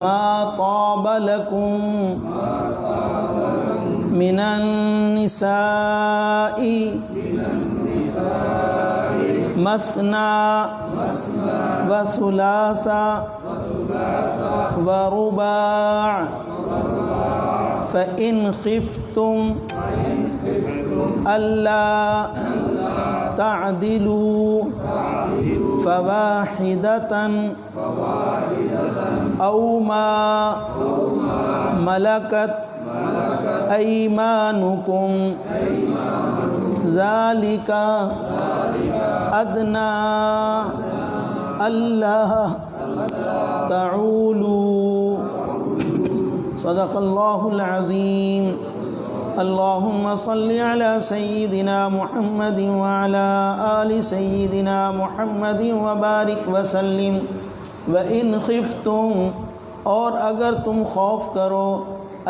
ما طاب لكم من النساء مثنى وثلاث ورباع فإن خفتم ألا تعدلوا فواحدة أو ما ملكت أيمانكم ذلك أدنى ألا تعولوا صدق الله العظيم. اللهم صل على سيدنا محمد وعلى آل سيدنا محمد وبارك وسلم. وَإِنْ خِفْتُمْ اور اگر تم خوف کرو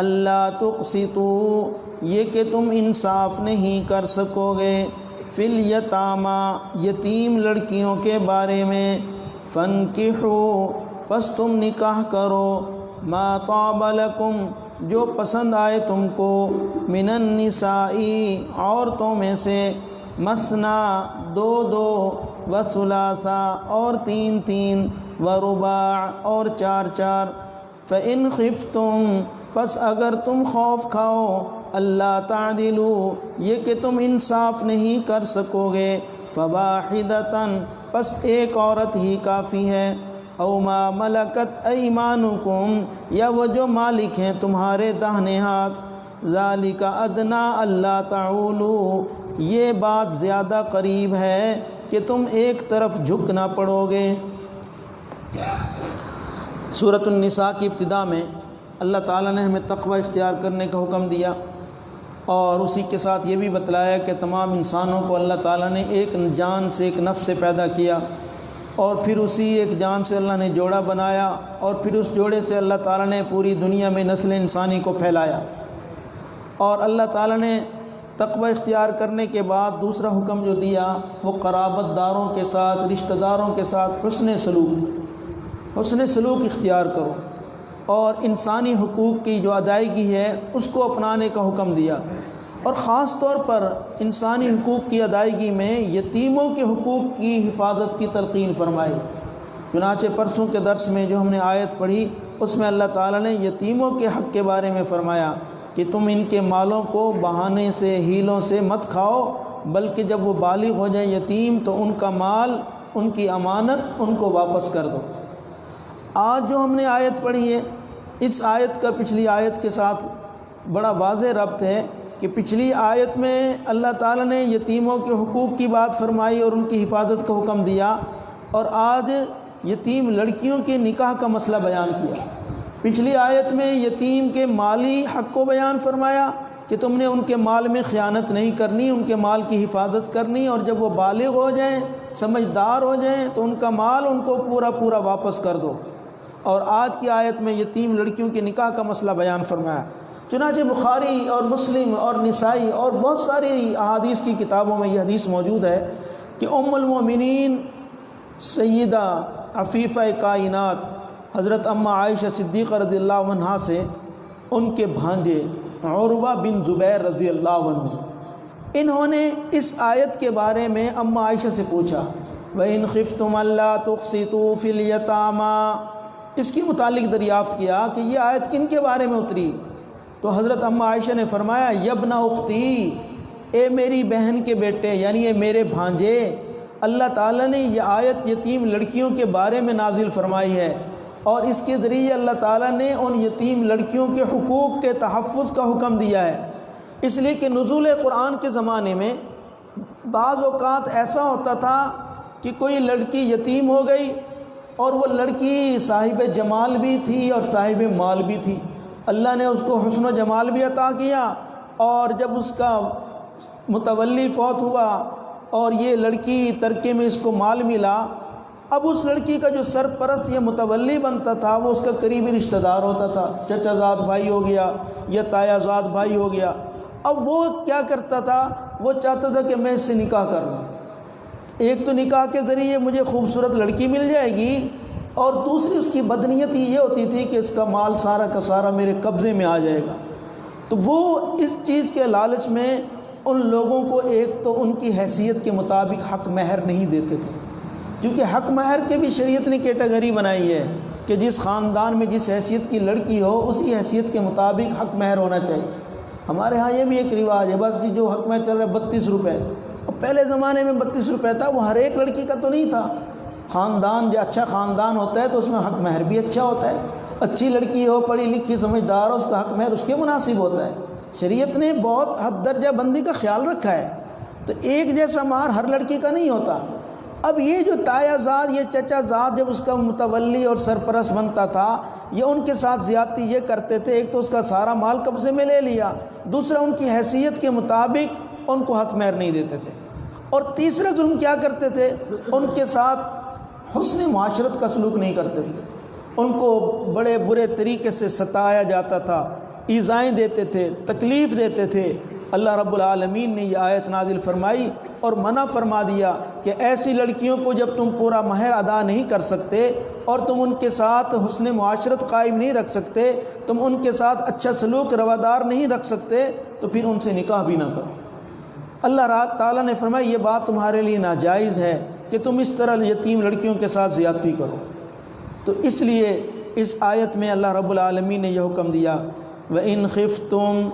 اللہ تقسطوا یہ کہ تم انصاف نہیں کر سکو گے فی الیتامی یتیم لڑکیوں کے بارے میں فانکحوا پس تم نکاح کرو ما طاب لکم جو پسند آئے تم کو من النساء عورتوں میں سے مثنی دو دو وثلاثا اور تین تین ورباع اور چار چار. فإن خفتم پس اگر تم خوف کھاؤ اللہ تعدلوا یہ کہ تم انصاف نہیں کر سکو گے فواحدۃ پس ایک عورت ہی کافی ہے او ما ملکت ایمانکم یا وہ جو مالک ہیں تمہارے داہنے ہاتھ ذالک ادنی اللہ تعولوا یہ بات زیادہ قریب ہے کہ تم ایک طرف جھک نہ پڑو گے. سورۃ النساء کی ابتدا میں اللہ تعالیٰ نے ہمیں تقوی اختیار کرنے کا حکم دیا اور اسی کے ساتھ یہ بھی بتلایا کہ تمام انسانوں کو اللہ تعالیٰ نے ایک جان سے ایک نفس سے پیدا کیا اور پھر اسی ایک جان سے اللہ نے جوڑا بنایا اور پھر اس جوڑے سے اللہ تعالیٰ نے پوری دنیا میں نسل انسانی کو پھیلایا. اور اللہ تعالیٰ نے تقوی اختیار کرنے کے بعد دوسرا حکم جو دیا وہ قرابت داروں کے ساتھ رشتہ داروں کے ساتھ حسن سلوک اختیار کرو اور انسانی حقوق کی جو ادائیگی ہے اس کو اپنانے کا حکم دیا. اور خاص طور پر انسانی حقوق کی ادائیگی میں یتیموں کے حقوق کی حفاظت کی تلقین فرمائی. چنانچہ پرسوں کے درس میں جو ہم نے آیت پڑھی اس میں اللہ تعالیٰ نے یتیموں کے حق کے بارے میں فرمایا کہ تم ان کے مالوں کو بہانے سے ہیلوں سے مت کھاؤ بلکہ جب وہ بالغ ہو جائیں یتیم تو ان کا مال ان کی امانت ان کو واپس کر دو. آج جو ہم نے آیت پڑھی ہے اس آیت کا پچھلی آیت کے ساتھ بڑا واضح ربط ہے کہ پچھلی آیت میں اللہ تعالیٰ نے یتیموں کے حقوق کی بات فرمائی اور ان کی حفاظت کا حکم دیا اور آج یتیم لڑکیوں کے نکاح کا مسئلہ بیان کیا. پچھلی آیت میں یتیم کے مالی حق کو بیان فرمایا کہ تم نے ان کے مال میں خیانت نہیں کرنی ان کے مال کی حفاظت کرنی اور جب وہ بالغ ہو جائیں سمجھدار ہو جائیں تو ان کا مال ان کو پورا واپس کر دو. اور آج کی آیت میں یتیم لڑکیوں کے نکاح کا مسئلہ بیان فرمایا. چنانچہ بخاری اور مسلم اور نسائی اور بہت ساری احادیث کی کتابوں میں یہ حدیث موجود ہے کہ ام المومنین سیدہ عفیفہ کائنات حضرت اماں عائشہ صدیقہ رضی اللہ عنہا سے ان کے بھانجے عروہ بن زبیر رضی اللہ عنہ انہوں نے اس آیت کے بارے میں اماں عائشہ سے پوچھا وَإِنْ خِفْتُمْ أَلَّا تُقْسِطُوا فِي الْيَتَامَى اس کے متعلق دریافت کیا کہ یہ آیت کن کے بارے میں اتری تو حضرت اماں عائشہ نے فرمایا یبن اختی اے میری بہن کے بیٹے یعنی اے میرے بھانجے اللہ تعالیٰ نے یہ آیت یتیم لڑکیوں کے بارے میں نازل فرمائی ہے اور اس کے ذریعے اللہ تعالیٰ نے ان یتیم لڑکیوں کے حقوق کے تحفظ کا حکم دیا ہے. اس لیے کہ نزول قرآن کے زمانے میں بعض اوقات ایسا ہوتا تھا کہ کوئی لڑکی یتیم ہو گئی اور وہ لڑکی صاحب جمال بھی تھی اور صاحب مال بھی تھی. اللہ نے اس کو حسن و جمال بھی عطا کیا اور جب اس کا متولی فوت ہوا اور یہ لڑکی ترکے میں اس کو مال ملا اب اس لڑکی کا جو سرپرست یا متولی بنتا تھا وہ اس کا قریبی رشتہ دار ہوتا تھا چچا زاد بھائی ہو گیا یا تایا زاد بھائی ہو گیا. اب وہ کیا کرتا تھا وہ چاہتا تھا کہ میں اس سے نکاح کر لوں. ایک تو نکاح کے ذریعے مجھے خوبصورت لڑکی مل جائے گی اور دوسری اس کی بدنیت یہ ہوتی تھی کہ اس کا مال سارا کا سارا میرے قبضے میں آ جائے گا۔ تو وہ اس چیز کے لالچ میں ان لوگوں کو ایک تو ان کی حیثیت کے مطابق حق مہر نہیں دیتے تھے، کیونکہ حق مہر کے بھی شریعت نے کیٹیگری بنائی ہے کہ جس خاندان میں جس حیثیت کی لڑکی ہو اسی حیثیت کے مطابق حق مہر ہونا چاہیے۔ ہمارے ہاں یہ بھی ایک رواج ہے، بس جو حق مہر چل رہا ہے 32 روپے، اور پہلے زمانے میں 32 روپے تھا، وہ ہر ایک لڑکی کا تو نہیں تھا۔ خاندان جو اچھا خاندان ہوتا ہے تو اس میں حق مہر بھی اچھا ہوتا ہے، اچھی لڑکی ہو، پڑھی لکھی سمجھدار ہو، اس کا حق مہر اس کے مناسب ہوتا ہے۔ شریعت نے بہت حد درجہ بندی کا خیال رکھا ہے، تو ایک جیسا مہر ہر لڑکی کا نہیں ہوتا۔ اب یہ جو تایا زاد، یہ چچا زاد جب اس کا متولی اور سرپرست بنتا تھا، یہ ان کے ساتھ زیادتی یہ کرتے تھے، ایک تو اس کا سارا مال قبضے میں لے لیا، دوسرا ان کی حیثیت کے مطابق ان کو حق مہر نہیں دیتے تھے، اور تیسرا ظلم کیا کرتے تھے، ان کے ساتھ حسن معاشرت کا سلوک نہیں کرتے تھے، ان کو بڑے برے طریقے سے ستایا جاتا تھا، ایذائیں دیتے تھے، تکلیف دیتے تھے۔ اللہ رب العالمین نے یہ آیت نازل فرمائی اور منع فرما دیا کہ ایسی لڑکیوں کو جب تم پورا مہر ادا نہیں کر سکتے اور تم ان کے ساتھ حسن معاشرت قائم نہیں رکھ سکتے، تم ان کے ساتھ اچھا سلوک روادار نہیں رکھ سکتے، تو پھر ان سے نکاح بھی نہ کرو۔ اللہ تعالیٰ نے فرمایا یہ بات تمہارے لیے ناجائز ہے کہ تم اس طرح یتیم لڑکیوں کے ساتھ زیادتی کرو۔ تو اس لیے اس آیت میں اللہ رب العالمین نے یہ حکم دیا، وَإِنْ خِفْتُمْ،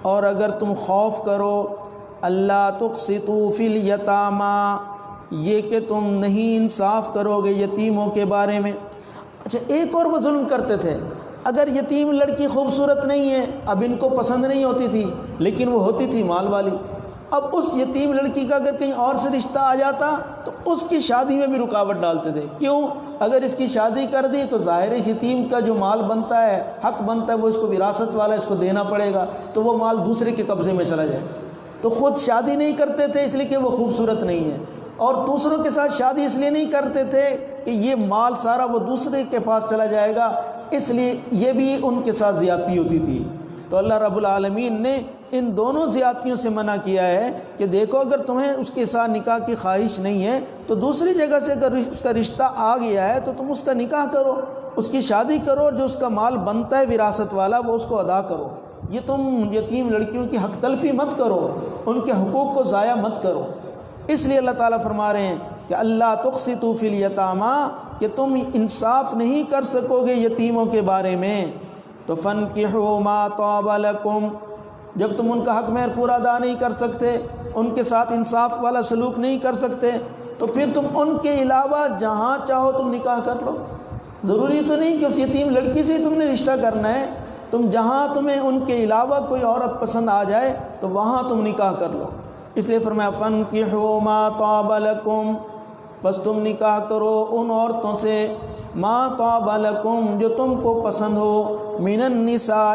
اور اگر تم خوف کرو، اللہ تقسطوا فی الیتامی، یہ کہ تم نہیں انصاف کرو گے یتیموں کے بارے میں۔ اچھا، ایک اور وہ ظلم کرتے تھے، اگر یتیم لڑکی خوبصورت نہیں ہے، اب ان کو پسند نہیں ہوتی تھی لیکن وہ ہوتی تھی مال والی، اب اس یتیم لڑکی کا اگر کہیں اور سے رشتہ آ جاتا تو اس کی شادی میں بھی رکاوٹ ڈالتے تھے۔ کیوں؟ اگر اس کی شادی کر دی تو ظاہر ہے یتیم کا جو مال بنتا ہے، حق بنتا ہے، وہ اس کو وراثت والا اس کو دینا پڑے گا، تو وہ مال دوسرے کے قبضے میں چلا جائے۔ تو خود شادی نہیں کرتے تھے اس لیے کہ وہ خوبصورت نہیں ہے، اور دوسروں کے ساتھ شادی اس لیے نہیں کرتے تھے کہ یہ مال سارا وہ دوسرے کے پاس چلا جائے گا، اس لیے یہ بھی ان کے ساتھ زیادتی ہوتی تھی۔ تو اللہ رب العالمین نے ان دونوں زیادتیوں سے منع کیا ہے کہ دیکھو اگر تمہیں اس کے ساتھ نکاح کی خواہش نہیں ہے تو دوسری جگہ سے اگر اس کا رشتہ آ گیا ہے تو تم اس کا نکاح کرو، اس کی شادی کرو، اور جو اس کا مال بنتا ہے وراثت والا وہ اس کو ادا کرو۔ یہ تم یتیم لڑکیوں کی حق تلفی مت کرو، ان کے حقوق کو ضائع مت کرو۔ اس لیے اللہ تعالیٰ فرما رہے ہیں کہ اللہ تقسطوا فی الیتامی، کہ تم انصاف نہیں کر سکو گے یتیموں کے بارے میں، تو فانکحوا ما طاب لکم، جب تم ان کا حق مہر پورا ادا نہیں کر سکتے، ان کے ساتھ انصاف والا سلوک نہیں کر سکتے، تو پھر تم ان کے علاوہ جہاں چاہو تم نکاح کر لو۔ ضروری تو نہیں کہ اس یتیم لڑکی سے تم نے رشتہ کرنا ہے، تم جہاں تمہیں ان کے علاوہ کوئی عورت پسند آ جائے تو وہاں تم نکاح کر لو۔ اس لیے فرمایا فانکحوا ما طاب لکم، بس تم نکاح کرو ان عورتوں سے ما طاب لکم جو تم کو پسند ہو، من النساء،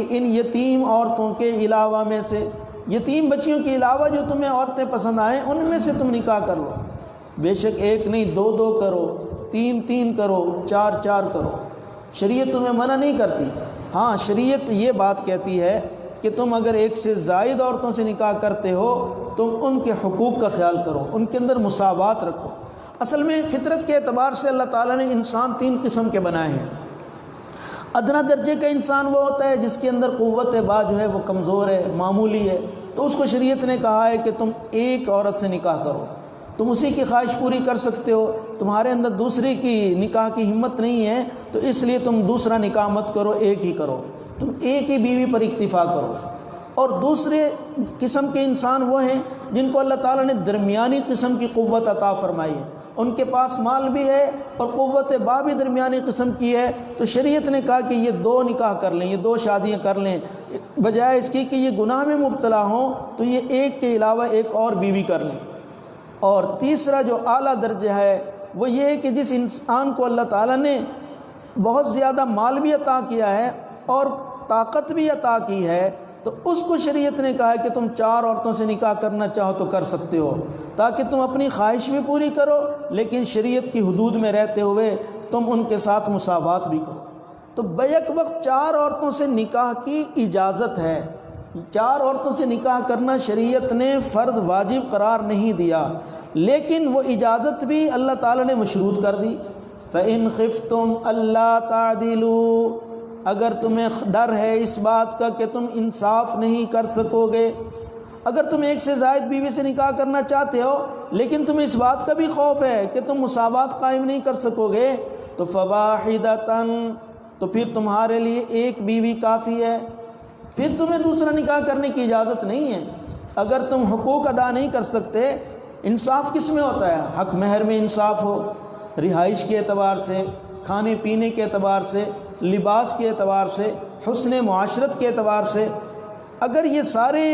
ان یتیم عورتوں کے علاوہ میں سے، یتیم بچیوں کے علاوہ جو تمہیں عورتیں پسند آئیں ان میں سے تم نکاح کر لو۔ بے شک ایک نہیں، دو دو کرو، تین تین کرو، چار چار کرو، شریعت تمہیں منع نہیں کرتی۔ ہاں شریعت یہ بات کہتی ہے کہ تم اگر ایک سے زائد عورتوں سے نکاح کرتے ہو تم ان کے حقوق کا خیال کرو، ان کے اندر مساوات رکھو۔ اصل میں فطرت کے اعتبار سے اللہ تعالیٰ نے انسان 3 قسم کے بنائے ہیں۔ ادنا درجے کا انسان وہ ہوتا ہے جس کے اندر قوت با جو ہے وہ کمزور ہے، معمولی ہے، تو اس کو شریعت نے کہا ہے کہ تم ایک عورت سے نکاح کرو، تم اسی کی خواہش پوری کر سکتے ہو، تمہارے اندر دوسری کی نکاح کی ہمت نہیں ہے تو اس لیے تم دوسرا نکاح مت کرو، ایک ہی کرو، تم ایک ہی بیوی پر اکتفا کرو۔ اور دوسرے قسم کے انسان وہ ہیں جن کو اللہ تعالیٰ نے درمیانی قسم کی قوت عطا فرمائی ہے، ان کے پاس مال بھی ہے اور قوت با بھی درمیانی قسم کی ہے، تو شریعت نے کہا کہ یہ 2 نکاح کر لیں، یہ 2 شادیاں کر لیں، بجائے اس کی کہ یہ گناہ میں مبتلا ہوں تو یہ ایک کے علاوہ ایک اور بیوی کر لیں۔ اور تیسرا جو اعلیٰ درجہ ہے وہ یہ ہے کہ جس انسان کو اللہ تعالیٰ نے بہت زیادہ مال بھی عطا کیا ہے اور طاقت بھی عطا کی ہے تو اس کو شریعت نے کہا ہے کہ تم 4 عورتوں سے نکاح کرنا چاہو تو کر سکتے ہو، تاکہ تم اپنی خواہش بھی پوری کرو لیکن شریعت کی حدود میں رہتے ہوئے تم ان کے ساتھ مساوات بھی کرو۔ تو بیک وقت 4 عورتوں سے نکاح کی اجازت ہے، 4 عورتوں سے نکاح کرنا شریعت نے فرض واجب قرار نہیں دیا، لیکن وہ اجازت بھی اللہ تعالیٰ نے مشروط کر دی فَإِنْ خِفْتُمْ أَلَّا تَعْدِلُوا، اگر تمہیں ڈر ہے اس بات کا کہ تم انصاف نہیں کر سکو گے، اگر تم ایک سے زائد بیوی سے نکاح کرنا چاہتے ہو لیکن تمہیں اس بات کا بھی خوف ہے کہ تم مساوات قائم نہیں کر سکو گے، تو فَوَاحِدَةً، تو پھر تمہارے لیے ایک بیوی کافی ہے، پھر تمہیں دوسرا نکاح کرنے کی اجازت نہیں ہے۔ اگر تم حقوق ادا نہیں کر سکتے، انصاف کس میں ہوتا ہے؟ حق مہر میں انصاف ہو، رہائش کے اعتبار سے، کھانے پینے کے اعتبار سے، لباس کے اعتبار سے، حسن معاشرت کے اعتبار سے، اگر یہ سارے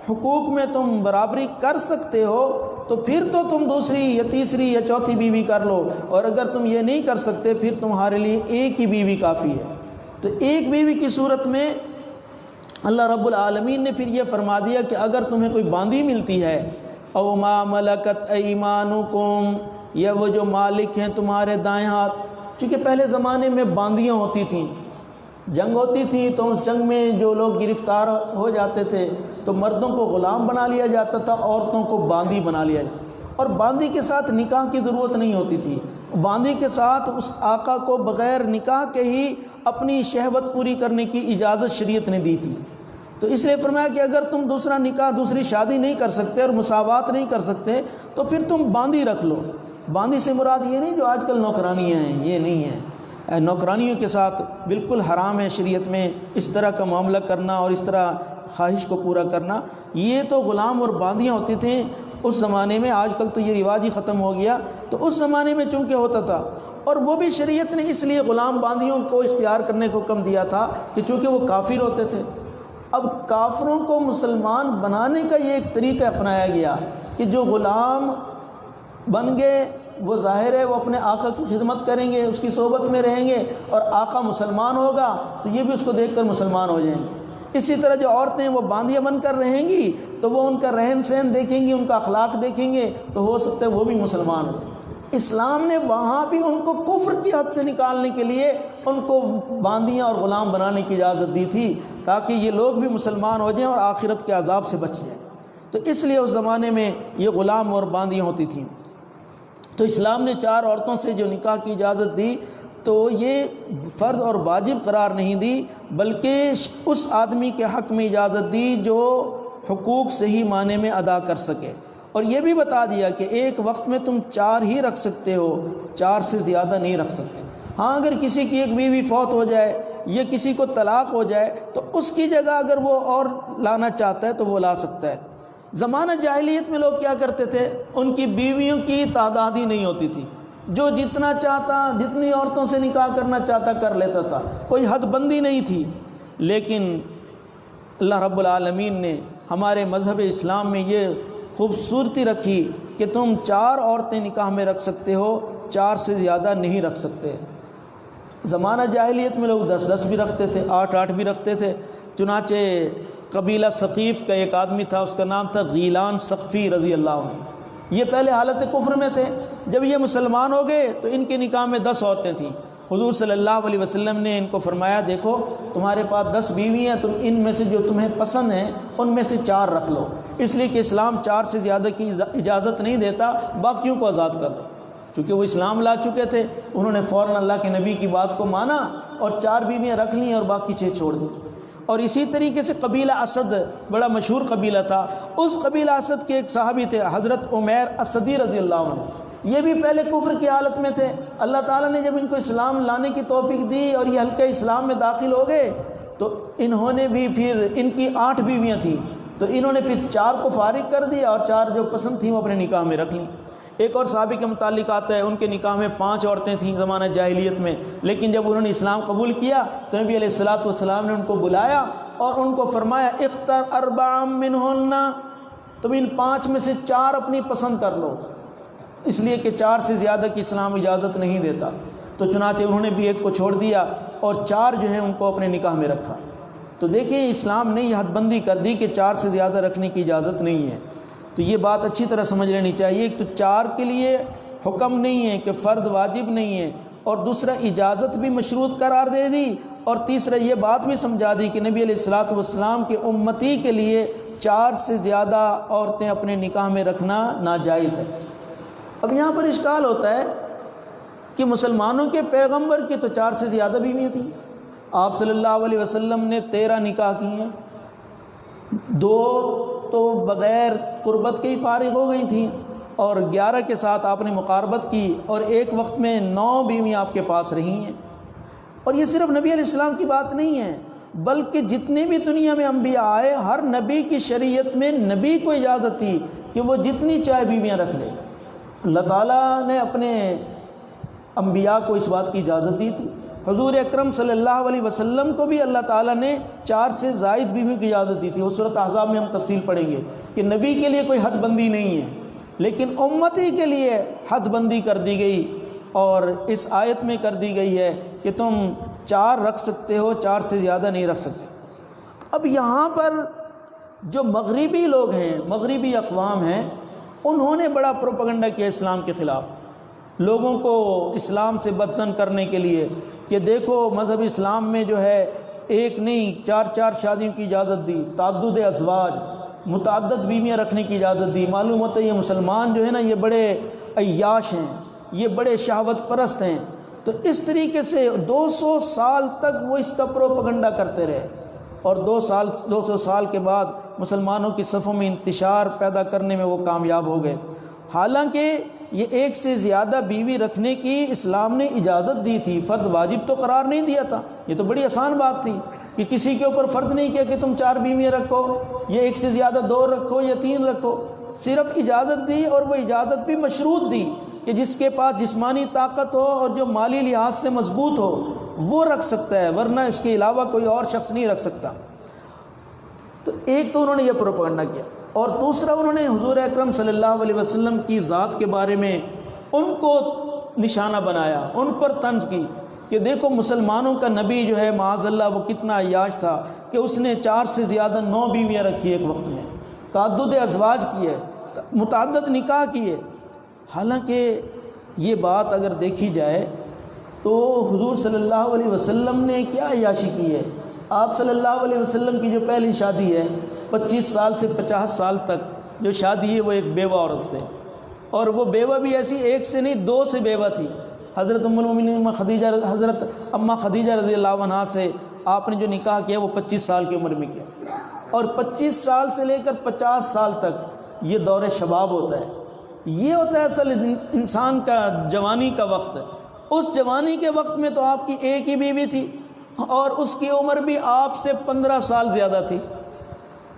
حقوق میں تم برابری کر سکتے ہو تو پھر تو تم دوسری یا تیسری یا چوتھی بیوی کر لو، اور اگر تم یہ نہیں کر سکتے پھر تمہارے لیے ایک ہی بیوی کافی ہے۔ تو ایک بیوی کی صورت میں اللہ رب العالمین نے پھر یہ فرما دیا کہ اگر تمہیں کوئی باندھی ملتی ہے، او ما ملکت ایمانکم، یا وہ جو مالک ہیں تمہارے دائیں ہاتھ، چونکہ پہلے زمانے میں باندیاں ہوتی تھیں، جنگ ہوتی تھی تو اس جنگ میں جو لوگ گرفتار ہو جاتے تھے تو مردوں کو غلام بنا لیا جاتا تھا، عورتوں کو باندی بنا لیا جاتا، اور باندی کے ساتھ نکاح کی ضرورت نہیں ہوتی تھی، باندی کے ساتھ اس آقا کو بغیر نکاح کے ہی اپنی شہوت پوری کرنے کی اجازت شریعت نے دی تھی۔ تو اس لیے فرمایا کہ اگر تم دوسرا نکاح، دوسری شادی نہیں کر سکتے اور مساوات نہیں کر سکتے تو پھر تم باندی رکھ لو۔ باندی سے مراد یہ نہیں جو آج کل نوکرانیاں ہیں، یہ نہیں ہے، نوکرانیوں کے ساتھ بالکل حرام ہے شریعت میں اس طرح کا معاملہ کرنا اور اس طرح خواہش کو پورا کرنا۔ یہ تو غلام اور باندیاں ہوتی تھیں اس زمانے میں، آج کل تو یہ رواج ہی ختم ہو گیا، تو اس زمانے میں چونکہ ہوتا تھا، اور وہ بھی شریعت نے اس لیے غلام باندیوں کو اختیار کرنے کو حکم دیا تھا کہ چونکہ وہ کافر ہوتے تھے۔ اب کافروں کو مسلمان بنانے کا یہ ایک طریقہ اپنایا گیا کہ جو غلام بن گئے وہ ظاہر ہے وہ اپنے آقا کی خدمت کریں گے، اس کی صحبت میں رہیں گے، اور آقا مسلمان ہوگا تو یہ بھی اس کو دیکھ کر مسلمان ہو جائیں گے۔ اسی طرح جو عورتیں وہ باندیاں بن کر رہیں گی تو وہ ان کا رہن سہن دیکھیں گی، ان کا اخلاق دیکھیں گے تو ہو سکتا ہے وہ بھی مسلمان ہو۔ اسلام نے وہاں بھی ان کو کفر کی حد سے نکالنے کے لیے ان کو باندیاں اور غلام بنانے کی اجازت دی تھی تاکہ یہ لوگ بھی مسلمان ہو جائیں اور آخرت کے عذاب سے بچ جائیں۔ تو اس لیے اس زمانے میں یہ غلام اور باندیاں ہوتی تھیں۔ تو اسلام نے 4 عورتوں سے جو نکاح کی اجازت دی تو یہ فرض اور واجب قرار نہیں دی، بلکہ اس آدمی کے حق میں اجازت دی جو حقوق صحیح معنی میں ادا کر سکے، اور یہ بھی بتا دیا کہ ایک وقت میں تم 4 ہی رکھ سکتے ہو، 4 سے زیادہ نہیں رکھ سکتے۔ ہاں اگر کسی کی ایک بیوی فوت ہو جائے یا کسی کو طلاق ہو جائے تو اس کی جگہ اگر وہ اور لانا چاہتا ہے تو وہ لا سکتا ہے۔ زمانہ جاہلیت میں لوگ کیا کرتے تھے، ان کی بیویوں کی تعداد ہی نہیں ہوتی تھی، جو جتنا چاہتا جتنی عورتوں سے نکاح کرنا چاہتا کر لیتا تھا، کوئی حد بندی نہیں تھی۔ لیکن اللہ رب العالمین نے ہمارے مذہب اسلام میں یہ خوبصورتی رکھی کہ تم 4 عورتیں نکاح میں رکھ سکتے ہو، 4 سے زیادہ نہیں رکھ سکتے۔ زمانہ جاہلیت میں لوگ 10 بھی رکھتے تھے، 8 بھی رکھتے تھے۔ چنانچہ قبیلہ ثقیف کا ایک آدمی تھا، اس کا نام تھا غیلان ثقفی رضی اللہ عنہ۔ یہ پہلے حالت کفر میں تھے، جب یہ مسلمان ہو گئے تو ان کے نکاح میں 10 عورتیں تھیں۔ حضور صلی اللہ علیہ وسلم نے ان کو فرمایا دیکھو تمہارے پاس 10 بیوی ہیں، تم ان میں سے جو تمہیں پسند ہیں ان میں سے 4 رکھ لو، اس لیے کہ اسلام 4 سے زیادہ کی اجازت نہیں دیتا، باقیوں کو آزاد کر دو۔ چونکہ وہ اسلام لا چکے تھے، انہوں نے فوراً اللہ کے نبی کی بات کو مانا اور 4 بیویاں رکھ لیں اور باقی 6 چھوڑ دیں۔ اور اسی طریقے سے قبیلہ اسد بڑا مشہور قبیلہ تھا، اس قبیلہ اسد کے ایک صحابی تھے حضرت عمیر اسدی رضی اللہ عنہ، یہ بھی پہلے کفر کی حالت میں تھے۔ اللہ تعالیٰ نے جب ان کو اسلام لانے کی توفیق دی اور یہ حلقہ اسلام میں داخل ہو گئے تو انہوں نے بھی پھر، ان کی 8 بیویاں تھیں تو انہوں نے پھر 4 کو فارغ کر دیا اور 4 جو پسند تھیں وہ اپنے نکاح میں رکھ لیں۔ ایک اور صحابی کے متعلق آتا ہے، ان کے نکاح میں 5 عورتیں تھیں زمانہ جاہلیت میں، لیکن جب انہوں نے اسلام قبول کیا تو نبی علیہ الصلوۃ والسلام نے ان کو بلایا اور ان کو فرمایا اختر 4 منہن، تم ان 5 میں سے 4 اپنی پسند کر لو، اس لیے کہ 4 سے زیادہ کی اسلام اجازت نہیں دیتا۔ تو چنانچہ انہوں نے بھی ایک کو چھوڑ دیا اور 4 جو ہیں ان کو اپنے نکاح میں رکھا۔ تو دیکھیں اسلام نے یہ حد بندی کر دی کہ 4 سے زیادہ رکھنے کی اجازت نہیں ہے۔ تو یہ بات اچھی طرح سمجھ لینی چاہیے کہ 4 کے لیے حکم نہیں ہے کہ فرض واجب نہیں ہے، اور دوسرا اجازت بھی مشروط قرار دے دی، اور تیسرا یہ بات بھی سمجھا دی کہ نبی علیہ الصلوۃ والسلام کے امتی کے لیے 4 سے زیادہ عورتیں اپنے نکاح میں رکھنا ناجائز ہے۔ اب یہاں پر اشکال ہوتا ہے کہ مسلمانوں کے پیغمبر کی تو 4 سے زیادہ بیویاں تھیں۔ آپ صلی اللہ علیہ وسلم نے 13 نکاح کیے ہیں، 2 تو بغیر قربت کے ہی فارغ ہو گئی تھیں، اور 11 کے ساتھ آپ نے مقاربت کی، اور ایک وقت میں 9 بیویاں آپ کے پاس رہی ہیں۔ اور یہ صرف نبی علیہ السلام کی بات نہیں ہے، بلکہ جتنے بھی دنیا میں انبیاء آئے، ہر نبی کی شریعت میں نبی کو اجازت تھی کہ وہ جتنی چاہے بیویاں رکھ لے۔ اللہ تعالیٰ نے اپنے انبیاء کو اس بات کی اجازت دی تھی۔ حضور اکرم صلی اللہ علیہ وسلم کو بھی اللہ تعالیٰ نے 4 سے زائد بیویوں کی اجازت دی تھی۔ اس سورۃ احزاب میں ہم تفصیل پڑھیں گے کہ نبی کے لیے کوئی حد بندی نہیں ہے، لیکن امتی کے لیے حد بندی کر دی گئی، اور اس آیت میں کر دی گئی ہے کہ تم 4 رکھ سکتے ہو، 4 سے زیادہ نہیں رکھ سکتے۔ اب یہاں پر جو مغربی لوگ ہیں، مغربی اقوام ہیں، انہوں نے بڑا پروپیگنڈا کیا اسلام کے خلاف، لوگوں کو اسلام سے بدظن کرنے کے لیے، کہ دیکھو مذہب اسلام میں جو ہے ایک نہیں 4 شادیوں کی اجازت دی، تعدد ازواج، متعدد بیویاں رکھنے کی اجازت دی۔ معلوم ہوتا ہے یہ مسلمان جو ہے نا، یہ بڑے عیاش ہیں، یہ بڑے شہوت پرست ہیں۔ تو اس طریقے سے 200 سال تک وہ اس کا پروپیگنڈا کرتے رہے، اور 200 سال کے بعد مسلمانوں کی صفوں میں انتشار پیدا کرنے میں وہ کامیاب ہو گئے۔ حالانکہ یہ 1 سے زیادہ بیوی رکھنے کی اسلام نے اجازت دی تھی، فرض واجب تو قرار نہیں دیا تھا۔ یہ تو بڑی آسان بات تھی کہ کسی کے اوپر فرض نہیں کیا کہ تم 4 بیویاں رکھو، یا 1 سے زیادہ 2 رکھو یا 3 رکھو، صرف اجازت دی، اور وہ اجازت بھی مشروط دی کہ جس کے پاس جسمانی طاقت ہو اور جو مالی لحاظ سے مضبوط ہو وہ رکھ سکتا ہے، ورنہ اس کے علاوہ کوئی اور شخص نہیں رکھ سکتا۔ تو ایک تو انہوں نے یہ پروپیگنڈا کیا، اور دوسرا انہوں نے حضور اکرم صلی اللہ علیہ وسلم کی ذات کے بارے میں ان کو نشانہ بنایا، ان پر طنز کی کہ دیکھو مسلمانوں کا نبی جو ہے معاذ اللہ وہ کتنا عیاش تھا کہ اس نے 4 سے زیادہ 9 بیویاں رکھی ایک وقت میں، تعدد ازواج کیے، متعدد نکاح کیے۔ حالانکہ یہ بات اگر دیکھی جائے تو حضور صلی اللہ علیہ وسلم نے کیا عیاشی کی ہے؟ آپ صلی اللہ علیہ وسلم کی جو پہلی شادی ہے 25 سال سے 50 سال تک جو شادی ہے وہ ایک بیوہ عورت سے، اور وہ بیوہ بھی ایسی 1 سے نہیں 2 سے بیوہ تھی۔ حضرت ام المؤمنین حضرت اماں خدیجہ رضی اللہ عنہا سے آپ نے جو نکاح کیا وہ 25 سال کی عمر میں کیا، اور 25 سال سے لے کر 50 سال تک یہ دور شباب ہوتا ہے، یہ ہوتا ہے اصل انسان کا جوانی کا وقت۔ اس جوانی کے وقت میں تو آپ کی ایک ہی بیوی تھی، اور اس کی عمر بھی آپ سے 15 سال زیادہ تھی۔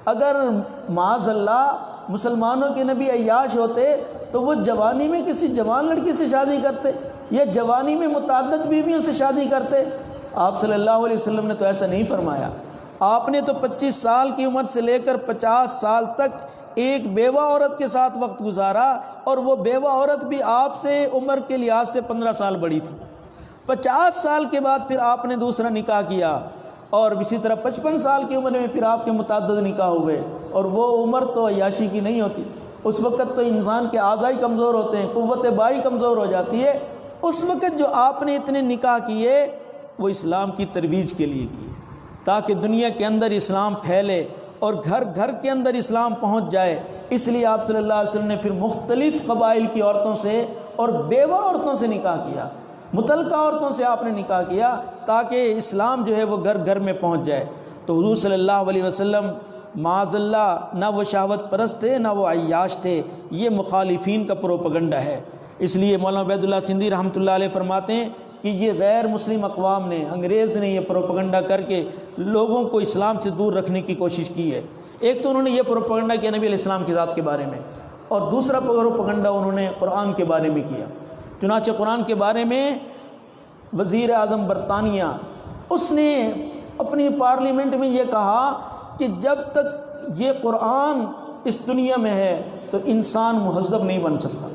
اگر معاذ اللہ مسلمانوں کے نبی عیاش ہوتے تو وہ جوانی میں کسی جوان لڑکی سے شادی کرتے، یا جوانی میں متعدد بیویوں سے شادی کرتے؟ آپ صلی اللہ علیہ وسلم نے تو ایسا نہیں فرمایا۔ آپ نے تو 25 سال کی عمر سے لے کر 50 سال تک ایک بیوہ عورت کے ساتھ وقت گزارا، اور وہ بیوہ عورت بھی آپ سے عمر کے لحاظ سے 15 سال بڑی تھی۔ 50 سال کے بعد پھر آپ نے دوسرا نکاح کیا، اور اسی طرح 55 سال کی عمر میں پھر آپ کے متعدد نکاح ہوئے، اور وہ عمر تو عیاشی کی نہیں ہوتی۔ اس وقت تو انسان کے اعضاء کمزور ہوتے ہیں، قوت بائی کمزور ہو جاتی ہے۔ اس وقت جو آپ نے اتنے نکاح کیے وہ اسلام کی ترویج کے لیے کیے، تاکہ دنیا کے اندر اسلام پھیلے اور گھر گھر کے اندر اسلام پہنچ جائے۔ اس لیے آپ صلی اللہ علیہ وسلم نے پھر مختلف قبائل کی عورتوں سے اور بیوہ عورتوں سے نکاح کیا، متعلقہ عورتوں سے آپ نے نکاح کیا، تاکہ اسلام جو ہے وہ گھر گھر میں پہنچ جائے۔ تو حضور صلی اللہ علیہ وسلم معاذ اللہ نہ وہ شہوت پرست تھے نہ وہ عیاش تھے، یہ مخالفین کا پروپیگنڈا ہے۔ اس لیے مولانا عبید اللہ سندھی رحمۃ اللہ علیہ فرماتے ہیں کہ یہ غیر مسلم اقوام نے، انگریز نے یہ پروپیگنڈا کر کے لوگوں کو اسلام سے دور رکھنے کی کوشش کی ہے۔ ایک تو انہوں نے یہ پروپیگنڈا کیا نبی علیہ السلام کی ذات کے بارے میں، اور دوسرا پروپیگنڈا انہوں نے قرآن کے بارے میں کیا۔ چنانچہ قرآن کے بارے میں وزیر اعظم برطانیہ اس نے اپنی پارلیمنٹ میں یہ کہا کہ جب تک یہ قرآن اس دنیا میں ہے تو انسان مہذب نہیں بن سکتا۔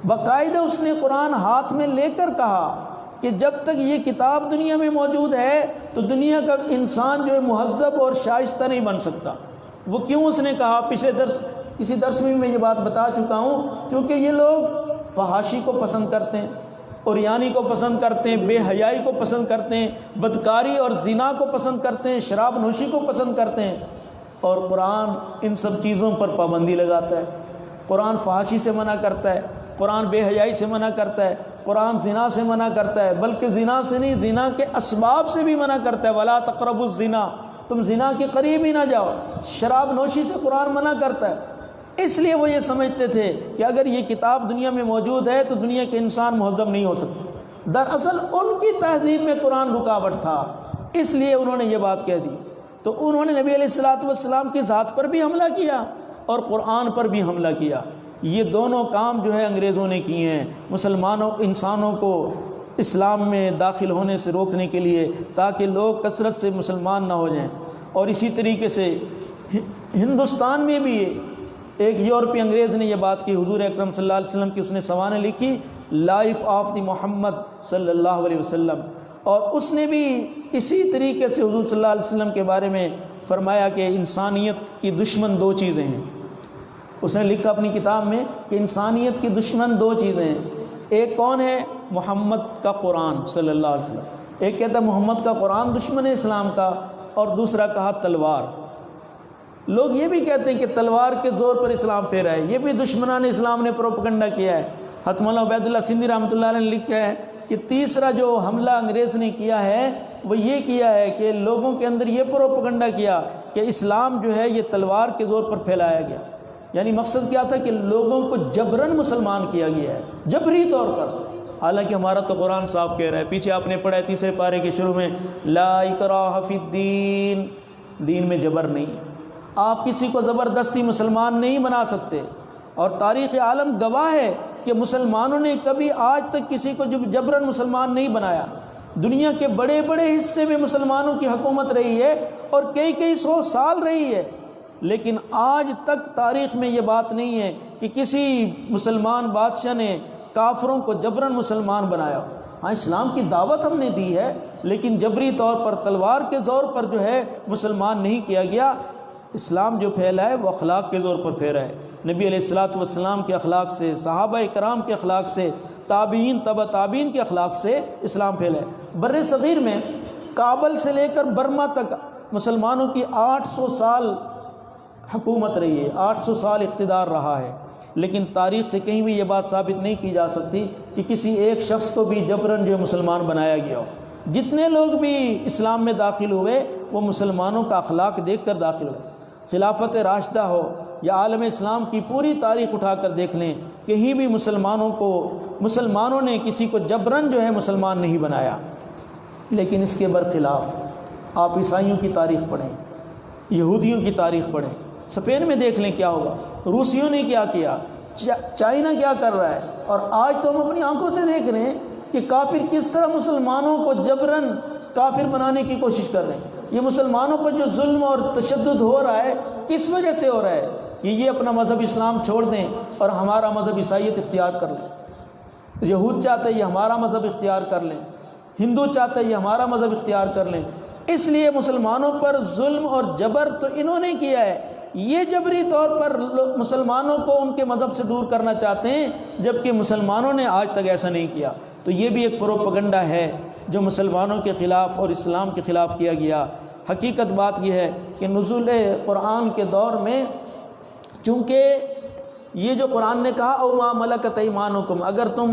باقاعدہ اس نے قرآن ہاتھ میں لے کر کہا کہ جب تک یہ کتاب دنیا میں موجود ہے تو دنیا کا انسان جو ہے مہذب اور شائستہ نہیں بن سکتا۔ وہ کیوں اس نے کہا؟ پچھلے کسی درس میں یہ بات بتا چکا ہوں، کیونکہ یہ لوگ فحاشی کو پسند کرتے ہیں، عریانی کو پسند کرتے ہیں، بے حیائی کو پسند کرتے ہیں، بدکاری اور زنا کو پسند کرتے ہیں، شراب نوشی کو پسند کرتے ہیں، اور قرآن ان سب چیزوں پر پابندی لگاتا ہے۔ قرآن فحاشی سے منع کرتا ہے، قرآن بے حیائی سے منع کرتا ہے، قرآن زنا سے منع کرتا ہے، بلکہ زنا سے نہیں، زنا کے اسباب سے بھی منع کرتا ہے، ولا تقربوا الزنا، تم زنا کے قریب ہی نہ جاؤ۔ شراب نوشی سے قرآن منع کرتا ہے۔ اس لیے وہ یہ سمجھتے تھے کہ اگر یہ کتاب دنیا میں موجود ہے تو دنیا کے انسان مہذب نہیں ہو سکتے۔ دراصل ان کی تہذیب میں قرآن رکاوٹ تھا، اس لیے انہوں نے یہ بات کہہ دی۔ تو انہوں نے نبی علیہ الصلوۃ والسلام کی ذات پر بھی حملہ کیا اور قرآن پر بھی حملہ کیا۔ یہ دونوں کام جو ہے انگریزوں نے کیے ہیں مسلمانوں انسانوں کو اسلام میں داخل ہونے سے روکنے کے لیے، تاکہ لوگ کثرت سے مسلمان نہ ہو جائیں۔ اور اسی طریقے سے ہندوستان میں بھی ایک یورپی انگریز نے یہ بات کی، حضور اکرم صلی اللہ علیہ وسلم کی اس نے سوانح لکھی، لائف آف دی محمد صلی اللہ علیہ وسلم، اور اس نے بھی اسی طریقے سے حضور صلی اللہ علیہ وسلم کے بارے میں فرمایا کہ انسانیت کی دشمن دو چیزیں ہیں۔ اس نے لکھا اپنی کتاب میں کہ انسانیت کی دشمن دو چیزیں ہیں، ایک کون ہے؟ محمد کا قرآن صلی اللہ علیہ وسلم۔ ایک کہتا ہے محمد کا قرآن دشمن ہے اسلام کا، اور دوسرا کہا تلوار۔ لوگ یہ بھی کہتے ہیں کہ تلوار کے زور پر اسلام پھیرا ہے، یہ بھی دشمنان اسلام نے پروپیگنڈا کیا ہے۔ حضرت مولانا عبید اللہ سندھی رحمۃ اللہ علیہ نے لکھا ہے کہ تیسرا جو حملہ انگریز نے کیا ہے وہ یہ کیا ہے کہ لوگوں کے اندر یہ پروپیگنڈا کیا کہ اسلام جو ہے یہ تلوار کے زور پر پھیلایا گیا۔ یعنی مقصد کیا تھا کہ لوگوں کو جبراً مسلمان کیا گیا ہے، جبری طور پر۔ حالانکہ ہمارا تو قرآن صاف کہہ رہا ہے، پیچھے آپ نے پڑھا ہے 3 پارے کے شروع میں، لا اکراہ فی الدین، دین میں جبر نہیں، آپ کسی کو زبردستی مسلمان نہیں بنا سکتے۔ اور تاریخ عالم گواہ ہے کہ مسلمانوں نے کبھی آج تک کسی کو جبراً مسلمان نہیں بنایا۔ دنیا کے بڑے بڑے حصے میں مسلمانوں کی حکومت رہی ہے اور کئی 100 سال رہی ہے، لیکن آج تک تاریخ میں یہ بات نہیں ہے کہ کسی مسلمان بادشاہ نے کافروں کو جبراً مسلمان بنایا۔ ہاں اسلام کی دعوت ہم نے دی ہے، لیکن جبری طور پر تلوار کے زور پر جو ہے مسلمان نہیں کیا گیا۔ اسلام جو پھیلا ہے وہ اخلاق کے زور پر پھیلا ہے، نبی علیہ الصلوۃ والسلام کے اخلاق سے، صحابہ کرام کے اخلاق سے، تابعین تبع تابعین کے اخلاق سے اسلام پھیلا ہے۔ بر صغیر میں کابل سے لے کر برما تک مسلمانوں کی 800 سال حکومت رہی ہے، 800 سال اقتدار رہا ہے، لیکن تاریخ سے کہیں بھی یہ بات ثابت نہیں کی جا سکتی کہ کسی ایک شخص کو بھی جبراً جو مسلمان بنایا گیا ہو۔ جتنے لوگ بھی اسلام میں داخل ہوئے وہ مسلمانوں کا اخلاق دیکھ کر داخل ہوئے۔ خلافت راشدہ ہو یا عالم اسلام کی پوری تاریخ اٹھا کر دیکھ لیں، کہیں بھی مسلمانوں نے کسی کو جبراً جو ہے مسلمان نہیں بنایا۔ لیکن اس کے برخلاف آپ عیسائیوں کی تاریخ پڑھیں، یہودیوں کی تاریخ پڑھیں، اسپین میں دیکھ لیں کیا ہوا، روسیوں نے کیا کیا، چائنا کیا کر رہا ہے، اور آج تو ہم اپنی آنکھوں سے دیکھ رہے ہیں کہ کافر کس طرح مسلمانوں کو جبراً کافر بنانے کی کوشش کر رہے ہیں۔ یہ مسلمانوں پر جو ظلم اور تشدد ہو رہا ہے کس وجہ سے ہو رہا ہے کہ یہ اپنا مذہب اسلام چھوڑ دیں اور ہمارا مذہب عیسائیت اختیار کر لیں۔ یہود چاہتے ہیں یہ ہمارا مذہب اختیار کر لیں، ہندو چاہتے ہیں یہ ہمارا مذہب اختیار کر لیں۔ اس لیے مسلمانوں پر ظلم اور جبر تو انہوں نے کیا ہے، یہ جبری طور پر مسلمانوں کو ان کے مذہب سے دور کرنا چاہتے ہیں، جبکہ مسلمانوں نے آج تک ایسا نہیں کیا۔ تو یہ بھی ایک پروپیگنڈا ہے جو مسلمانوں کے خلاف اور اسلام کے خلاف کیا گیا۔ حقیقت بات یہ ہے کہ نزول قرآن کے دور میں چونکہ یہ جو قرآن نے کہا او ما ملکت ایمانکم، اگر تم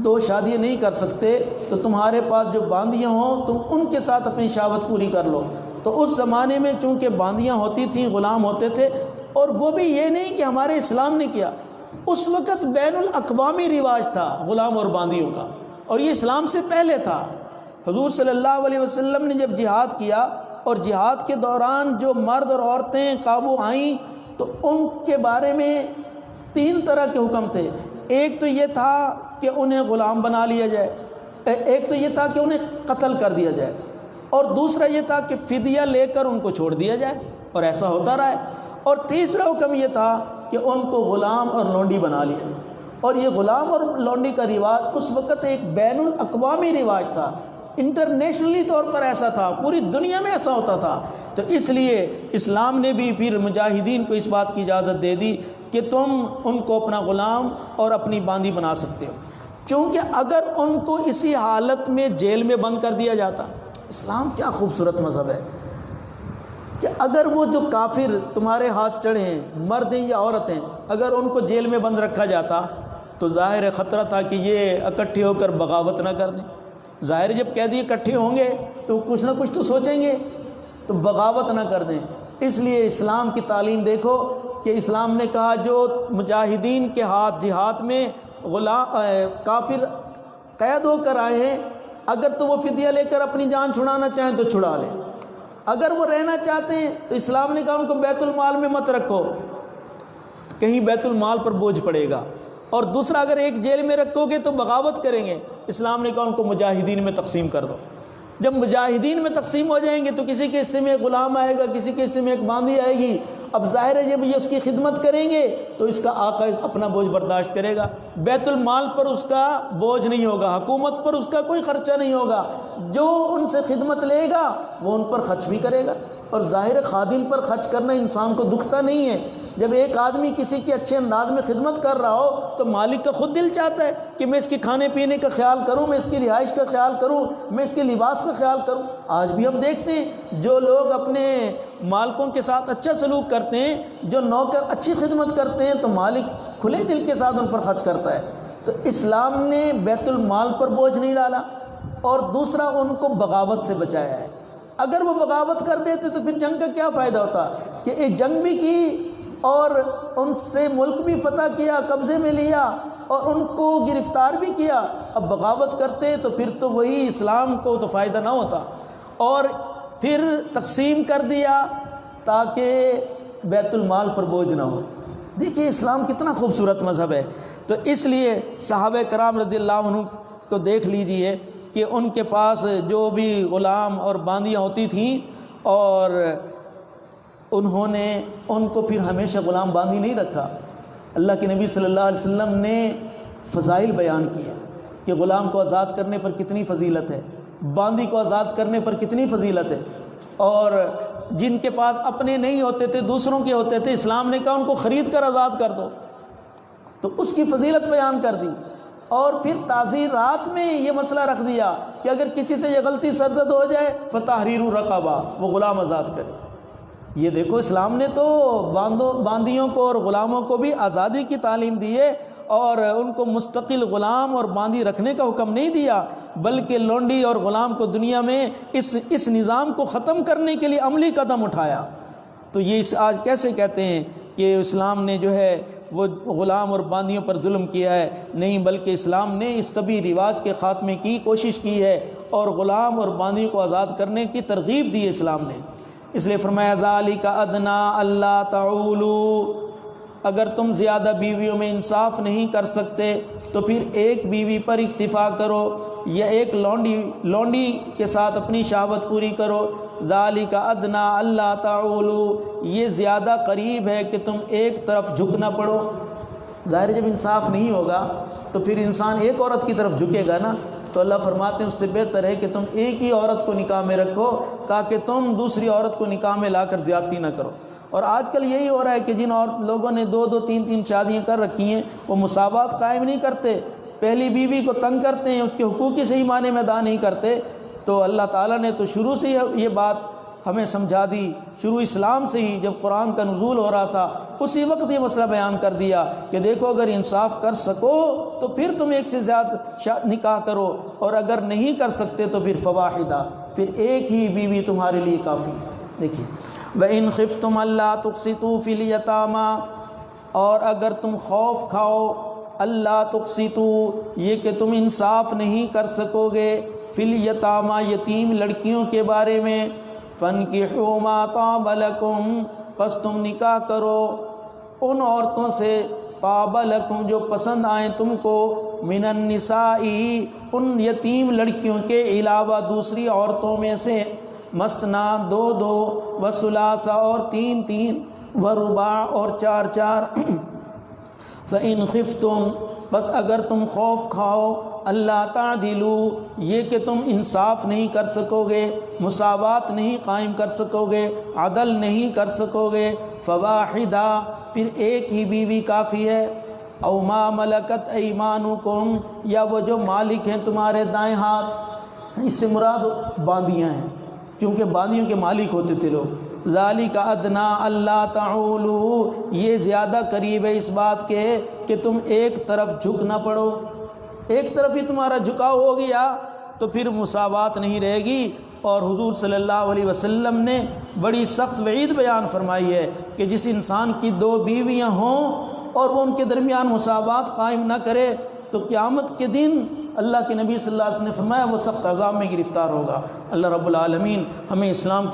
2 شادیاں نہیں کر سکتے تو تمہارے پاس جو باندیاں ہوں تم ان کے ساتھ اپنی شہوت پوری کر لو۔ تو اس زمانے میں چونکہ باندیاں ہوتی تھیں، غلام ہوتے تھے، اور وہ بھی یہ نہیں کہ ہمارے اسلام نے کیا، اس وقت بین الاقوامی رواج تھا غلام اور باندیوں کا، اور یہ اسلام سے پہلے تھا۔ حضور صلی اللہ علیہ وسلم نے جب جہاد کیا اور جہاد کے دوران جو مرد اور عورتیں قابو آئیں تو ان کے بارے میں 3 طرح کے حکم تھے۔ ایک تو یہ تھا کہ انہیں غلام بنا لیا جائے، ایک تو یہ تھا کہ انہیں قتل کر دیا جائے، اور دوسرا یہ تھا کہ فدیہ لے کر ان کو چھوڑ دیا جائے، اور ایسا ہوتا رہا ہے۔ اور تیسرا حکم یہ تھا کہ ان کو غلام اور لونڈی بنا لیا جائے، اور یہ غلام اور لونڈی کا رواج اس وقت ایک بین الاقوامی رواج تھا، انٹرنیشنلی طور پر ایسا تھا، پوری دنیا میں ایسا ہوتا تھا۔ تو اس لیے اسلام نے بھی پھر مجاہدین کو اس بات کی اجازت دے دی کہ تم ان کو اپنا غلام اور اپنی باندی بنا سکتے ہو، چونکہ اگر ان کو اسی حالت میں جیل میں بند کر دیا جاتا، اسلام کیا خوبصورت مذہب ہے کہ اگر وہ جو کافر تمہارے ہاتھ چڑھے ہیں، مرد ہیں یا عورت ہیں، اگر ان کو جیل میں بند رکھا جاتا تو ظاہر خطرہ تھا کہ یہ اکٹھے ہو کر بغاوت نہ کر دیں. ظاہر جب قیدی اکٹھے ہوں گے تو کچھ نہ کچھ تو سوچیں گے، تو بغاوت نہ کر دیں. اس لیے اسلام کی تعلیم دیکھو کہ اسلام نے کہا جو مجاہدین کے ہاتھ جہاد میں کافر قید ہو کر آئے ہیں، اگر تو وہ فدیہ لے کر اپنی جان چھڑانا چاہیں تو چھڑا لیں، اگر وہ رہنا چاہتے ہیں تو اسلام نے کہا ان کو بیت المال میں مت رکھو، کہیں بیت المال پر بوجھ پڑے گا. اور دوسرا اگر ایک جیل میں رکھو گے تو بغاوت کریں گے، اسلام نے کہا ان کو مجاہدین میں تقسیم کر دو. جب مجاہدین میں تقسیم ہو جائیں گے تو کسی کے حصے میں ایک غلام آئے گا، کسی کے حصے میں ایک باندی آئے گی. اب ظاہر ہے جب یہ اس کی خدمت کریں گے تو اس کا آقا اپنا بوجھ برداشت کرے گا، بیت المال پر اس کا بوجھ نہیں ہوگا، حکومت پر اس کا کوئی خرچہ نہیں ہوگا، جو ان سے خدمت لے گا وہ ان پر خرچ بھی کرے گا. اور ظاہر خادم پر خرچ کرنا انسان کو دکھتا نہیں ہے. جب ایک آدمی کسی کے اچھے انداز میں خدمت کر رہا ہو تو مالک کا خود دل چاہتا ہے کہ میں اس کے کھانے پینے کا خیال کروں، میں اس کی رہائش کا خیال کروں، میں اس کے لباس کا خیال کروں. آج بھی ہم دیکھتے ہیں جو لوگ اپنے مالکوں کے ساتھ اچھا سلوک کرتے ہیں، جو نوکر اچھی خدمت کرتے ہیں، تو مالک کھلے دل کے ساتھ ان پر خرچ کرتا ہے. تو اسلام نے بیت المال پر بوجھ نہیں ڈالا، اور دوسرا ان کو بغاوت سے بچایا ہے. اگر وہ بغاوت کر دیتے تو پھر جنگ کا کیا فائدہ ہوتا کہ ایک جنگ بھی کی اور ان سے ملک بھی فتح کیا، قبضے میں لیا اور ان کو گرفتار بھی کیا. اب بغاوت کرتے تو پھر تو وہی اسلام کو تو فائدہ نہ ہوتا، اور پھر تقسیم کر دیا تاکہ بیت المال پر بوجھ نہ ہو. دیکھیے اسلام کتنا خوبصورت مذہب ہے. تو اس لیے صحابہ کرام رضی اللہ عنہ کو دیکھ لیجئے کہ ان کے پاس جو بھی غلام اور باندیاں ہوتی تھیں، اور انہوں نے ان کو پھر ہمیشہ غلام باندی نہیں رکھا. اللہ کے نبی صلی اللہ علیہ وسلم نے فضائل بیان کیے کہ غلام کو آزاد کرنے پر کتنی فضیلت ہے، باندی کو آزاد کرنے پر کتنی فضیلت ہے. اور جن کے پاس اپنے نہیں ہوتے تھے، دوسروں کے ہوتے تھے، اسلام نے کہا ان کو خرید کر آزاد کر دو، تو اس کی فضیلت بیان کر دی. اور پھر تعزیرات میں یہ مسئلہ رکھ دیا کہ اگر کسی سے یہ غلطی سرزد ہو جائے فتحریر رقبہ، وہ غلام آزاد کرے. یہ دیکھو اسلام نے تو باندیوں کو اور غلاموں کو بھی آزادی کی تعلیم دی ہے، اور ان کو مستقل غلام اور باندی رکھنے کا حکم نہیں دیا، بلکہ لونڈی اور غلام کو دنیا میں اس نظام کو ختم کرنے کے لیے عملی قدم اٹھایا. تو یہ آج کیسے کہتے ہیں کہ اسلام نے جو ہے وہ غلام اور باندیوں پر ظلم کیا ہے؟ نہیں، بلکہ اسلام نے اس کبھی رواج کے خاتمے کی کوشش کی ہے اور غلام اور باندیوں کو آزاد کرنے کی ترغیب دی ہے اسلام نے. اس لیے فرمایا ذالک ادنی اللہ تعولوا، اگر تم زیادہ بیویوں میں انصاف نہیں کر سکتے تو پھر ایک بیوی پر اکتفا کرو، یا ایک لونڈی کے ساتھ اپنی شہوت پوری کرو. ذالک ادنی اللہ تعولوا، یہ زیادہ قریب ہے کہ تم ایک طرف جھک نہ پڑو. ظاہر جب انصاف نہیں ہوگا تو پھر انسان ایک عورت کی طرف جھکے گا نا. تو اللہ فرماتے ہیں اس سے بہتر ہے کہ تم ایک ہی عورت کو نکاح میں رکھو تاکہ تم دوسری عورت کو نکاح میں لا کر زیادتی نہ کرو. اور آج کل یہی ہو رہا ہے کہ جن لوگوں نے 2 3 شادیاں کر رکھی ہیں وہ مساوات قائم نہیں کرتے، پہلی بیوی کو تنگ کرتے ہیں، اس کے حقوق کی صحیح معنی میں ادا نہیں کرتے. تو اللہ تعالیٰ نے تو شروع سے یہ بات ہمیں سمجھا دی، شروع اسلام سے ہی جب قرآن کا نزول ہو رہا تھا اسی وقت یہ مسئلہ بیان کر دیا کہ دیکھو اگر انصاف کر سکو تو پھر تم ایک سے زیادہ نکاح کرو، اور اگر نہیں کر سکتے تو پھر فواحدہ، پھر ایک ہی بیوی تمہارے لیے کافی ہے. دیکھیے وَإِنْ خِفْتُمْ أَلَّا تُقْسِطُوا فِي الْيَتَامَى، اور اگر تم خوف کھاؤ اللہ تقسطوا، یہ کہ تم انصاف نہیں کر سکو گے، فی الیتامی یتیم لڑکیوں کے بارے میں، فَانْكِحُوا مَا طَابَ لَكُمْ، پس تم نکاح کرو ان عورتوں سے، طَابَ لَكُمْ جو پسند آئیں تم کو، مِنَ النِّسَاءِ ان یتیم لڑکیوں کے علاوہ دوسری عورتوں میں سے، مثنا 2 وثلاثہ اور 3 ورباع اور 4 فَإِنْ خِفْتُمْ، بس اگر تم خوف کھاؤ، اللہ تعدلوا، یہ کہ تم انصاف نہیں کر سکو گے، مساوات نہیں قائم کر سکو گے، عدل نہیں کر سکو گے، فواحدہ، پھر ایک ہی بیوی کافی ہے، او ما ملکت ایمانکم، یا وہ جو مالک ہیں تمہارے دائیں ہاتھ. اس سے مراد باندیاں ہیں، کیونکہ باندیوں کے مالک ہوتے تھے لوگ. ذالک ادنا اللہ تعولوا، یہ زیادہ قریب ہے اس بات کے کہ تم ایک طرف جھک نہ پڑو۔ ایک طرف ہی تمہارا جھکاؤ ہو گیا تو پھر مساوات نہیں رہے گی۔ اور حضور صلی اللہ علیہ وسلم نے بڑی سخت وعید بیان فرمائی ہے کہ جس انسان کی 2 بیویاں ہوں اور وہ ان کے درمیان مساوات قائم نہ کرے تو قیامت کے دن اللہ کے نبی صلی اللہ علیہ وسلم نے فرمایا وہ سخت عذاب میں گرفتار ہوگا۔ اللہ رب العالمین ہمیں اسلام کی